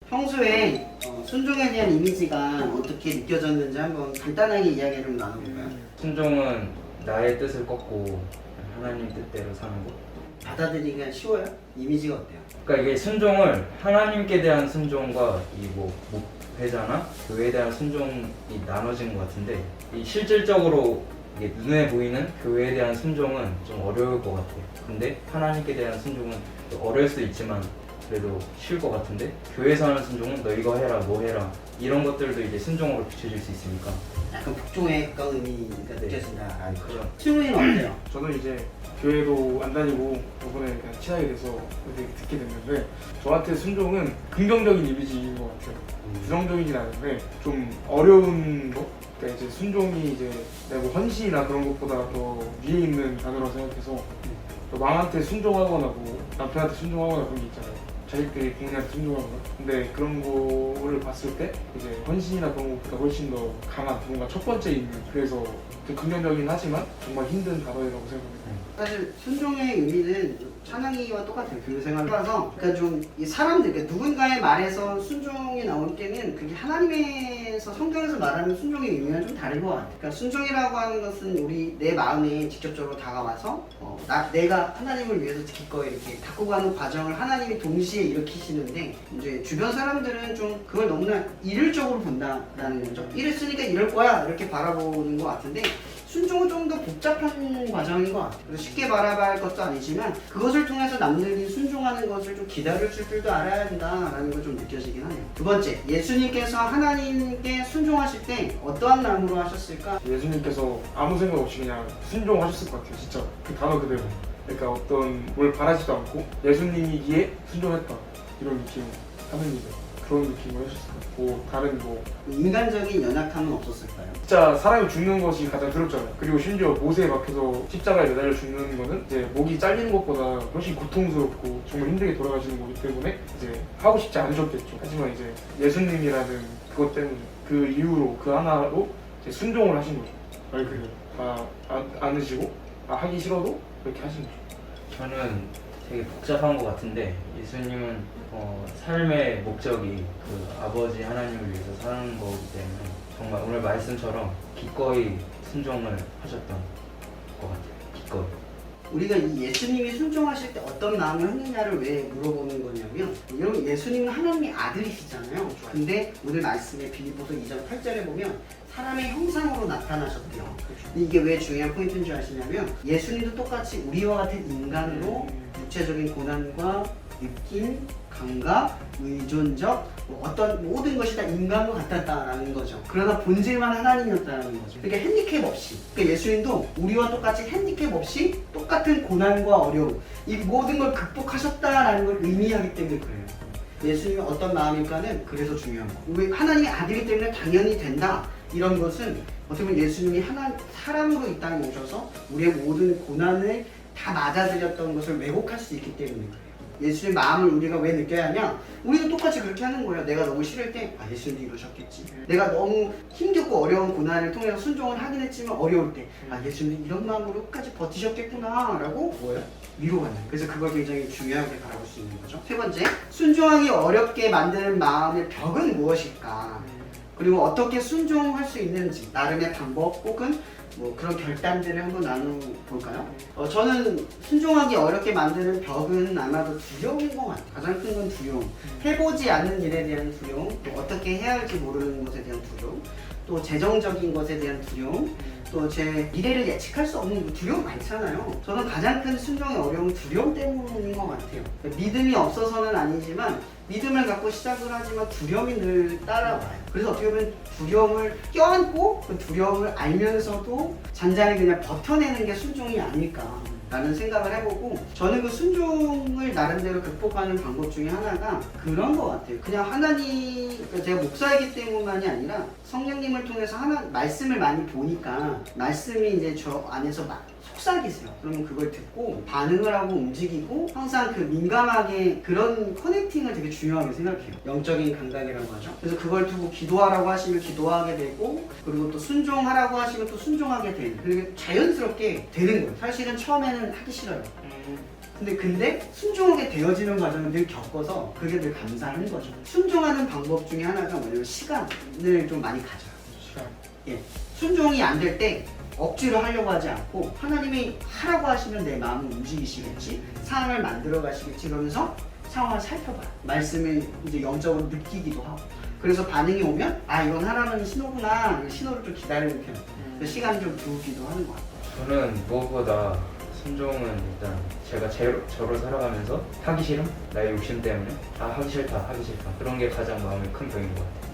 평소에 순종에 대한 이미지가 어떻게 느껴졌는지 한번 간단하게 이야기를 좀 나눠볼까요? 순종은 나의 뜻을 꺾고 하나님 뜻대로 사는 것. 받아들이기가 쉬워요? 이미지가 어때요? 그러니까 이게 순종을 하나님께 대한 순종과 이 목회자나 교회에 대한 순종이 나눠진 것 같은데, 이 실질적으로 이게 눈에 보이는 교회에 대한 순종은 좀 어려울 것 같아요. 근데 하나님께 대한 순종은 어려울 수 있지만 그래도 쉬울 것 같은데, 교회에서 하는 순종은 너 이거 해라, 뭐 해라, 이런 것들도 이제 순종으로 비춰질 수 있으니까. 약간 복종에 가까운 의미가 느껴진다라는 거죠. 그죠. 승우이는 어때요? 저는 이제 교회도 안 다니고 이번에 그냥 친하게 돼서 이렇게 듣게 됐는데, 저한테 순종은 긍정적인 이미지인 것 같아요. 부정적이진 않은데 좀 어려운 거? 그러니까 이제 순종이 이제 내가 뭐 헌신이나 그런 것보다 더 위에 있는 단어라고 생각해서, 또 왕한테 순종하거나 뭐 남편한테 순종하거나 그런 게 있잖아요. 자식들이 부모님한테 순종하거나. 근데 그런 거를 봤을 때 이제 헌신이나 그런 것보다 훨씬 더 강한, 뭔가 첫 번째 있는, 그래서 되게 긍정적이긴 하지만 정말 힘든 단어라고 생각합니다. 사실 순종의 의미는 찬양이와 똑같아요. 교회 생활을 따라서 그러니까 좀 이 사람들, 그러니까 누군가의 말에서 순종이 나올 때는 그게 하나님에서 성경에서 말하는 순종의 의미는 좀 다른 것 같아요. 그러니까 순종이라고 하는 것은 우리 내 마음에 직접적으로 다가와서 내가 하나님을 위해서 기꺼이 이렇게 갖고 가는 과정을 하나님이 동시에 일으키시는데, 이제 주변 사람들은 좀 그걸 너무나 일률적으로 본다라는 거죠. 이랬으니까 이럴 거야 이렇게 바라보는 것 같은데, 순종은 좀 더 복잡한 과정인 것 같아요. 그래서 쉽게 바라봐야 할 것도 아니지만 그것을 통해서 남들이 순종하는 것을 좀 기다려줄 줄도 알아야 한다라는 걸 좀 느껴지긴 하네요. 두 번째, 예수님께서 하나님께 순종하실 때 어떠한 마음으로 하셨을까? 예수님께서 아무 생각 없이 그냥 순종하셨을 것 같아요. 진짜 그 단어 그대로. 그러니까 어떤 뭘 바라지도 않고 예수님이기에 순종했다, 이런 느낌, 하느님의 그런 느낌을 하셨을 것 같아요. 뭐 다른 뭐 인간적인 연약함은 없었을까요? 진짜 사람이 죽는 것이 가장 두렵잖아요. 그리고 심지어 못에 박혀서 십자가에 매달려 죽는 거는 이제 목이 잘리는 것보다 훨씬 고통스럽고 정말 힘들게 돌아가시는 거기 때문에 이제 하고 싶지 않으셨겠죠. 하지만 이제 예수님이라는 그것 때문에, 그 이유로, 그 하나로 이제 순종을 하신 거죠. 말 그대로 않으시고 하기 싫어도 그렇게 하신 거죠. 저는 되게 복잡한 것 같은데, 예수님은 삶의 목적이 그 아버지 하나님을 위해서 사는 거기 때문에 정말 오늘 말씀처럼 기꺼이 순종을 하셨던 것 같아요. 기꺼이. 우리가 이 예수님이 순종하실 때 어떤 마음을 했느냐를 왜 물어보는 거냐면, 여러분 예수님은 하나님의 아들이시잖아요. 근데 오늘 말씀에 빌립보서 2장 8절에 보면 사람의 형상으로 나타나셨대요. 근데 이게 왜 중요한 포인트인 줄 아시냐면, 예수님도 똑같이 우리와 같은 인간으로 육체적인 고난과 느낌, 감각, 의존적, 어떤 모든 것이 다 인간과 같았다라는 거죠. 그러나 본질만 하나님이었다는 거죠. 그러니까 핸디캡 없이, 그러니까 예수님도 우리와 똑같이 핸디캡 없이 똑같은 고난과 어려움, 이 모든 걸 극복하셨다라는 걸 의미하기 때문에 그래요. 예수님이 어떤 마음일까는 그래서 중요한 거예요. 우리 하나님의 아들이기 때문에 당연히 된다, 이런 것은 어떻게 보면 예수님이 사람으로 이 땅에 오셔서 우리의 모든 고난을 다 맞아들였던 것을 왜곡할 수 있기 때문에 그래요. 예수님의 마음을 우리가 왜 느껴야 하냐? 우리도 똑같이 그렇게 하는 거예요. 내가 너무 싫을 때 예수님도 이러셨겠지. 내가 너무 힘겹고 어려운 고난을 통해서 순종을 하긴 했지만 어려울 때 예수님도 이런 마음으로 끝까지 버티셨겠구나 라고 뭐예요? 위로받는. 그래서 그걸 굉장히 중요하게 바라볼 수 있는 거죠. 세 번째, 순종하기 어렵게 만드는 마음의 벽은 무엇일까? 그리고 어떻게 순종할 수 있는지 나름의 방법 혹은 뭐 그런 결단들을 한번 나눠볼까요? 저는 순종하기 어렵게 만드는 벽은 아마도 두려움인 것 같아요. 가장 큰 건 두려움. 해보지 않는 일에 대한 두려움, 또 어떻게 해야 할지 모르는 것에 대한 두려움, 또 재정적인 것에 대한 두려움, 또 제 미래를 예측할 수 없는 두려움 많잖아요. 저는 가장 큰 순종의 어려움은 두려움 때문인 것 같아요. 믿음이 없어서는 아니지만 믿음을 갖고 시작을 하지만 두려움이 늘 따라와요. 그래서 어떻게 보면 두려움을 껴안고 그 두려움을 알면서도 잔잔히 그냥 버텨내는 게 순종이 아닐까 라는 생각을 해보고, 저는 그 순종을 나름대로 극복하는 방법 중에 하나가 그런 것 같아요. 그냥 하나님, 그러니까 제가 목사이기 때문만이 아니라 성령님을 통해서 말씀을 많이 보니까 말씀이 이제 저 안에서 막 속삭이세요. 그러면 그걸 듣고 반응을 하고 움직이고, 항상 그 민감하게 그런 커넥팅을 되게 중요하게 생각해요. 영적인 감각이라고 하죠. 그래서 그걸 두고 기도하라고 하시면 기도하게 되고, 그리고 또 순종하라고 하시면 또 순종하게 되는, 그리고 자연스럽게 되는 거예요. 사실은 처음에는 하기 싫어요. 근데 순종하게 되어지는 과정을 늘 겪어서 그게 늘 감사하는 거죠. 순종하는 방법 중에 하나가 뭐냐면 시간을 좀 많이 가져요. 시간. 예. 순종이 안 될 때 억지로 하려고 하지 않고 하나님이 하라고 하시면 내 마음을 움직이시겠지, 상황을 만들어 가시겠지, 그러면서 상황을 살펴봐요. 말씀을 이제 영적으로 느끼기도 하고. 그래서 반응이 오면 아 이건 하나님의 신호구나, 신호를 좀 기다리는 편. 그래서 시간을 좀 두기도 하는 것 같아요. 저는 무엇보다 순종은 일단 제가 저로 살아가면서 하기 싫음? 나의 욕심 때문에 하기 싫다 그런 게 가장 마음이 큰 병인 것 같아요.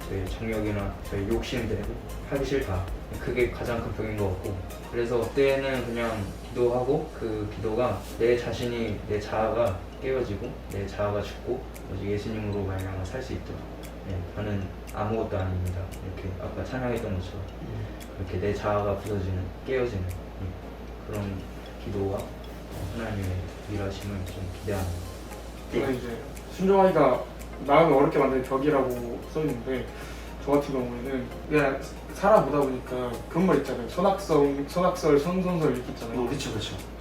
저의 정욕이나 저의 욕심 때문에 하기 싫다, 그게 가장 큰 병인 것 같고, 그래서 그때는 그냥 기도하고 그 기도가 내 자신이, 내 자아가 깨어지고 내 자아가 죽고 오직 예수님으로 말미암아 살 수 있도록, 저는 아무것도 아닙니다, 이렇게 아까 찬양했던 것처럼 이렇게 내 자아가 부서지는, 깨어지는 그런 기도와 하나님의 일하심을 좀 기대합니다. 저는 이제 순종하기가 마음을 어렵게 만드는 벽이라고 써있는데, 저 같은 경우에는 그냥 살아보다 보니까 그런 말 있잖아요. 선악설, 선선설 이렇게 있잖아요. 그렇죠.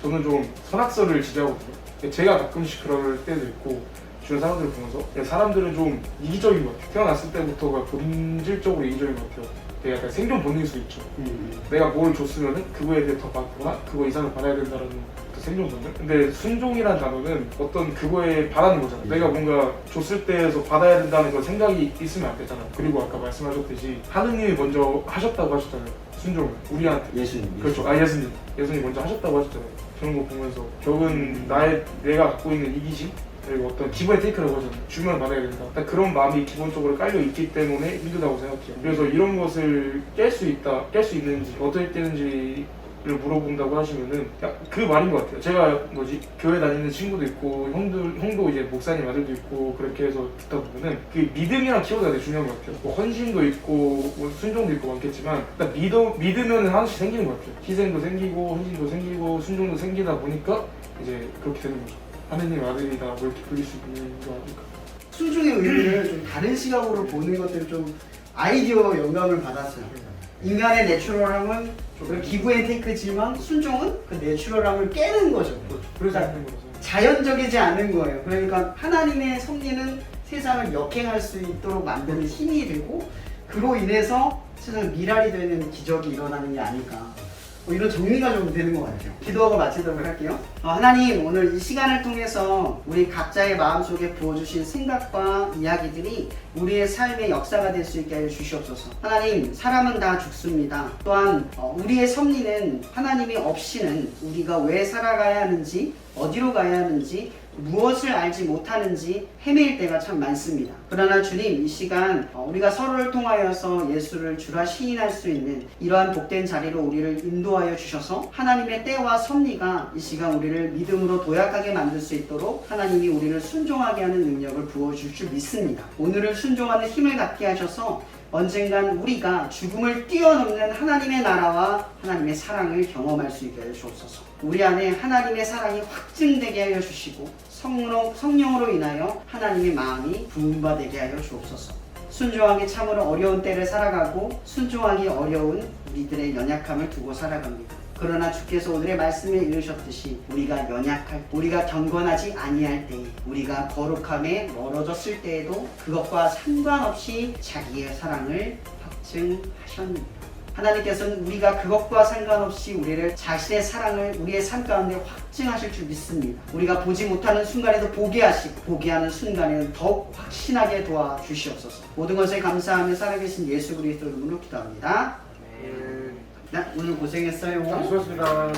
저는 좀 선악설을 지지하거든요. 제가 가끔씩 그럴 때도 있고, 주변 사람들을 보면서 사람들은 좀 이기적인 것 같아요. 태어났을 때부터가 본질적으로 이기적인 것 같아요. 되게 약간 생존 본능일 수 있죠. 내가 뭘 줬으면은 그거에 대해 더 받거나 그거 이상을 받아야 된다는 그 생존 본능. 근데 순종이라는 단어는 어떤 그거에 바라는 거잖아. 내가 뭔가 줬을 때에서 받아야 된다는 그 생각이 있으면 안 되잖아. 그리고 아까 말씀하셨듯이 하느님이 먼저 하셨다고 하셨잖아요. 순종을 우리한테. 예수님. 그렇죠. 예수님 먼저 하셨다고 하셨잖아요. 저런 거 보면서 격은 내가 갖고 있는 이기심, 그리고 어떤 기본의 테이크라고 하잖아요. 주면 받아야 된다. 딱 그런 마음이 기본적으로 깔려 있기 때문에 힘들다고 생각해요. 그래서 이런 것을 깰 수 있는지, 어떻게 깨는지를 물어본다고 하시면은 그 말인 것 같아요. 제가 교회 다니는 친구도 있고, 형도 이제 목사님 아들도 있고, 그렇게 해서 듣다 보면은 그 믿음이랑 키워드가 되게 중요한 것 같아요. 뭐 헌신도 있고, 뭐 순종도 있고 많겠지만, 일단 믿으면 하나씩 생기는 것 같아요. 희생도 생기고, 헌신도 생기고, 순종도 생기다 보니까 이제 그렇게 되는 거죠. 하느님 아들이다, 뭐 이렇게 불릴 수 있는 거 아닐까. 순종의 의미를 좀 다른 시각으로 보는 것들 좀 아이디어 영감을 받았어요. 인간의 내추럴함은 좀 기브앤테이크지만 순종은 그 내추럴함을 깨는 거죠. 그래서 하는 거죠. 자연적이지 않은 거예요. 그러니까 하나님의 섭리는 세상을 역행할 수 있도록 만드는 힘이 되고, 그로 인해서 세상에 미랄이 되는 기적이 일어나는 게 아닐까. 이런 정리가 좀 되는 것 같아요. 기도하고 마치도록 할게요. 하나님, 오늘 이 시간을 통해서 우리 각자의 마음속에 부어주신 생각과 이야기들이 우리의 삶의 역사가 될 수 있게 하여 주시옵소서. 하나님, 사람은 다 죽습니다. 또한 우리의 섭리는 하나님이 없이는 우리가 왜 살아가야 하는지, 어디로 가야 하는지, 무엇을 알지 못하는지 헤매일 때가 참 많습니다. 그러나 주님, 이 시간 우리가 서로를 통하여서 예수를 주라 시인할 수 있는 이러한 복된 자리로 우리를 인도하여 주셔서 하나님의 때와 섭리가 이 시간 우리를 믿음으로 도약하게 만들 수 있도록 하나님이 우리를 순종하게 하는 능력을 부어줄 줄 믿습니다. 오늘을 순종하는 힘을 갖게 하셔서 언젠간 우리가 죽음을 뛰어넘는 하나님의 나라와 하나님의 사랑을 경험할 수 있게 하여 주옵소서. 우리 안에 하나님의 사랑이 확증되게 하여 주시고 성령으로 인하여 하나님의 마음이 부음받게 하여 주옵소서. 순종하기 참으로 어려운 때를 살아가고 순종하기 어려운 우리들의 연약함을 두고 살아갑니다. 그러나 주께서 오늘의 말씀에 이르셨듯이 우리가 연약할, 우리가 경건하지 아니할 때에, 우리가 거룩함에 멀어졌을 때에도 그것과 상관없이 자기의 사랑을 확증하셨습니다. 하나님께서는 우리가 그것과 상관없이 우리를 자신의 사랑을 우리의 삶 가운데 확증하실 줄 믿습니다. 우리가 보지 못하는 순간에도 보게 하시고 보게 하는 순간에는 더욱 확신하게 도와주시옵소서. 모든 것에 감사하며 살아계신 예수 그리스도 이름으로 기도합니다. 네, 오늘 고생했어요. 수고하셨습니다.